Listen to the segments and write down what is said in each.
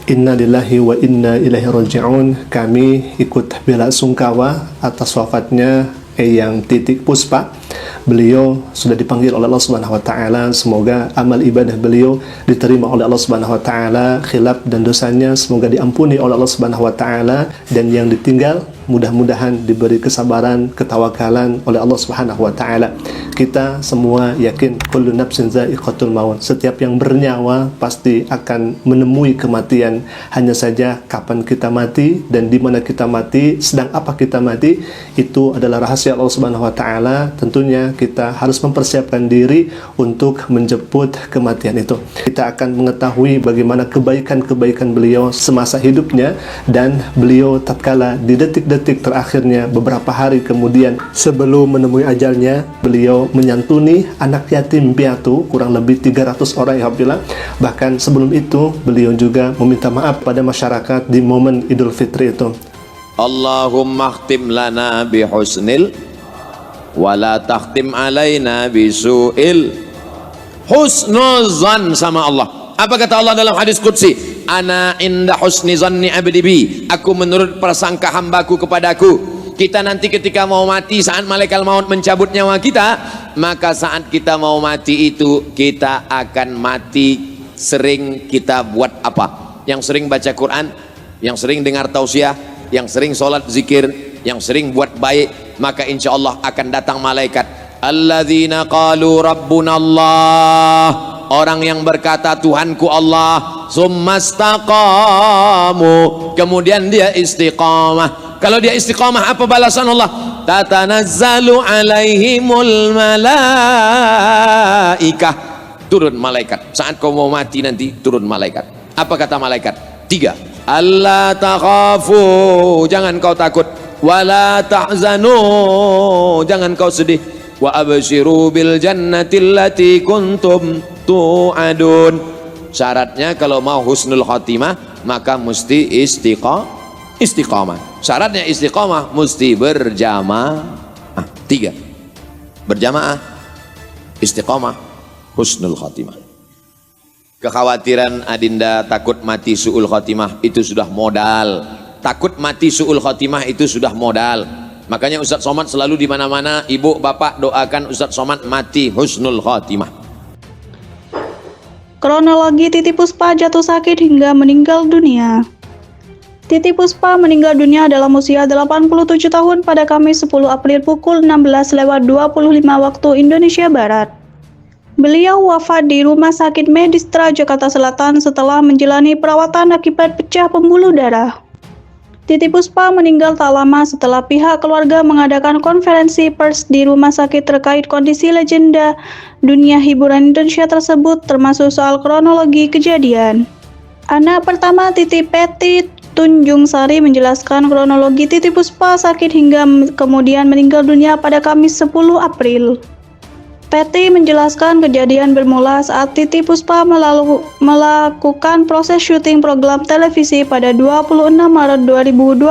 Inna lillahi wa inna ilaihi raji'un. Kami ikut bela sungkawa atas wafatnya Eyang Titik Puspa. Beliau sudah dipanggil oleh Allah Subhanahu wa taala. Semoga amal ibadah beliau diterima oleh Allah Subhanahu wa taala, khilaf dan dosanya semoga diampuni oleh Allah Subhanahu wa taala, dan yang ditinggal mudah-mudahan diberi kesabaran, ketawakalan oleh Allah Subhanahu wa taala. Kita semua yakin kullu nafsin za'iqatul maut. Setiap yang bernyawa pasti akan menemui kematian. Hanya saja kapan kita mati dan di mana kita mati, sedang apa kita mati, itu adalah rahasia Allah Subhanahu wa taala. Tentunya kita harus mempersiapkan diri untuk menjemput kematian itu. Kita akan mengetahui bagaimana kebaikan-kebaikan beliau semasa hidupnya, dan beliau tatkala di detik-detik terakhirnya beberapa hari kemudian sebelum menemui ajalnya, beliau menyantuni anak yatim piatu kurang lebih 300 orang ya Alhamdulillah. Bahkan sebelum itu beliau juga meminta maaf pada masyarakat di momen Idul Fitri itu. Allahumma khtim lana bihusnil wala takhtim alaina bisu'il. Husnul zan sama Allah. Apa kata Allah dalam hadis qudsi? Ana inda husni zanni abdi bi. Aku menurut prasangka hambaku kepadaku. Kita nanti ketika mau mati, saat malaikat maut mencabut nyawa kita, maka saat kita mau mati itu kita akan mati. Sering kita buat apa? Yang sering baca Quran, yang sering dengar tausiah, yang sering sholat zikir, yang sering buat baik, maka insya Allah akan datang malaikat. Alladzina qalu rabbuna Allah, orang yang berkata Tuhanku Allah, summastaqamu, kemudian dia istiqamah. Kalau dia istiqamah, apa balasan Allah? Tatanazzalu alaihimul malaikah, turun malaikat. Saat kau mau mati nanti turun malaikat. Apa kata malaikat? 3. Allah takhafu, jangan kau takut. Wala tahzanu, jangan kau sedih. Wa abshiru bil jannati allati kuntum tu'adun. Syaratnya kalau mau husnul khatimah maka mesti istiqamah. Syaratnya istiqamah mesti berjamaah. 3. Berjamaah, istiqamah, husnul khatimah. Kekhawatiran adinda takut mati su'ul khatimah itu sudah modal. Takut mati su'ul khatimah itu sudah modal. Makanya Ustadz Somad selalu di mana-mana, ibu bapak doakan Ustadz Somad mati husnul khatimah. Kronologi Titi Puspa jatuh sakit hingga meninggal dunia. Titi Puspa meninggal dunia dalam usia 87 tahun pada Kamis 10 April pukul 16.25 waktu Indonesia Barat. Beliau wafat di Rumah Sakit Medistra Jakarta Selatan setelah menjalani perawatan akibat pecah pembuluh darah. Titi Puspa meninggal tak lama setelah pihak keluarga mengadakan konferensi pers di rumah sakit terkait kondisi legenda dunia hiburan Indonesia tersebut, termasuk soal kronologi kejadian. Anak pertama Titi, Peti Tunjung Sari, menjelaskan kronologi Titi Puspa sakit hingga kemudian meninggal dunia pada Kamis 10 April. Peti menjelaskan kejadian bermula saat Titi Puspa melakukan proses syuting program televisi pada 26 Maret 2025.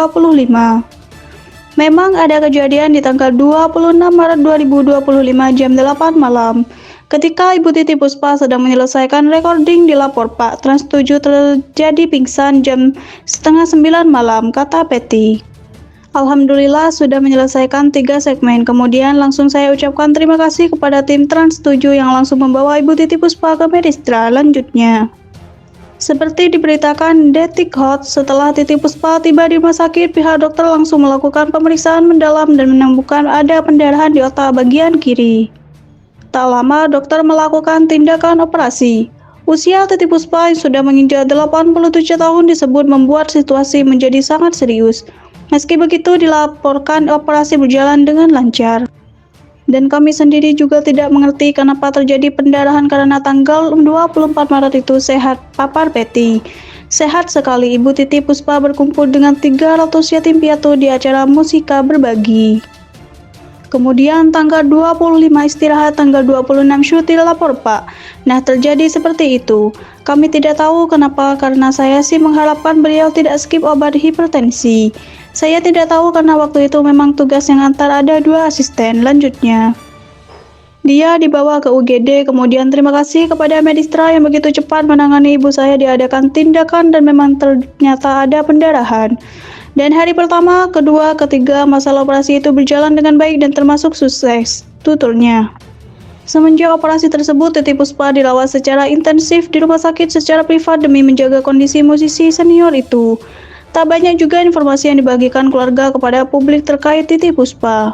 Memang ada kejadian di tanggal 26 Maret 2025 jam 8 malam. Ketika Ibu Titi Puspa sedang menyelesaikan recording di lapor Pak Trans 7 terjadi pingsan jam setengah 9 malam, kata Peti. Alhamdulillah sudah menyelesaikan 3 segmen, kemudian langsung saya ucapkan terima kasih kepada tim Trans 7 yang langsung membawa Ibu Titi Puspa ke Medistra. Lanjutnya, seperti diberitakan Detik Hot, setelah Titi Puspa tiba di rumah sakit, pihak dokter langsung melakukan pemeriksaan mendalam dan menemukan ada pendarahan di otak bagian kiri. Tak lama dokter melakukan tindakan operasi. Usia Titi Puspa yang sudah menginjak 87 tahun disebut membuat situasi menjadi sangat serius. Meski begitu, dilaporkan operasi berjalan dengan lancar. Dan kami sendiri juga tidak mengerti kenapa terjadi pendarahan karena tanggal 24 Maret itu sehat, papar Peti. Sehat sekali, Ibu Titi Puspa berkumpul dengan 300 yatim piatu di acara Musika Berbagi. Kemudian tanggal 25 istirahat, tanggal 26 syuting lapor Pak. Nah, terjadi seperti itu. Kami tidak tahu kenapa, karena saya sih mengharapkan beliau tidak skip obat hipertensi. Saya tidak tahu karena waktu itu memang tugas yang antar ada 2 asisten. Lanjutnya, Dia dibawa ke UGD, kemudian terima kasih kepada medistra yang begitu cepat menangani ibu saya diadakan tindakan dan memang ternyata ada pendarahan. Dan hari pertama, kedua, ketiga, masalah operasi itu berjalan dengan baik dan termasuk sukses, tuturnya. Semenjak operasi tersebut, Titi Puspa dirawat secara intensif di rumah sakit secara privat demi menjaga kondisi musisi senior itu. Tak banyak juga informasi yang dibagikan keluarga kepada publik terkait Titi Puspa.